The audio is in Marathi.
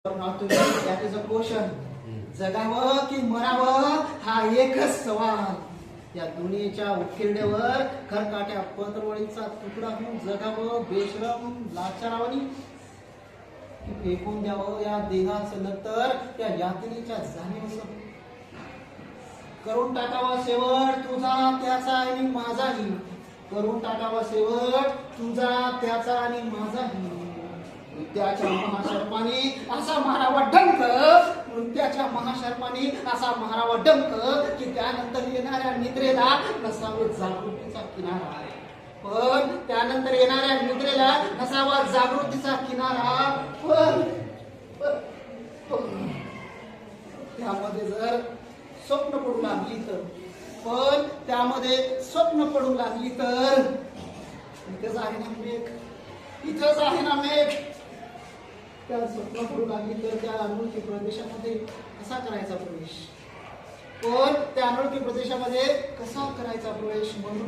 That is a question. जगावं की मरावं हा एकच सवाल. या दुनियेच्या उकिरड्यावर खरकाट्या पत्रवळीचा तुकडा होऊन जगावं बेशरम लाचारावानी की फेकून द्यावं या देहाचं नंतर त्या यातनेच्या जाणीवेसह करून टाकावा शेवट तुझा त्याचा आणि माझाही. करून टाकावा शेवट तुझा त्याचा आणि माझाही. त्याच्या महाशर्पाने असा मारावा डंक, त्याच्या महाशर्पाने असा मारावा डंक की त्यानंतर येणाऱ्या निद्रेला नसावा जागृतीचा किनारा. पण त्यानंतर येणाऱ्या निद्रेला नसावा जागृतीचा किनारा. पण त्यामध्ये जर स्वप्न पडू लागली तर, पण त्यामध्ये स्वप्न पडू लागली तर इथंच आहे ना मेघ, इथंच आहे ना मेघ. त्या स्वप्न पडू लागली तर त्या अनोळखी प्रदेशामध्ये कसा करायचा प्रवेश, पण त्या अनोळखी प्रदेशामध्ये कसा करायचा प्रवेश म्हणून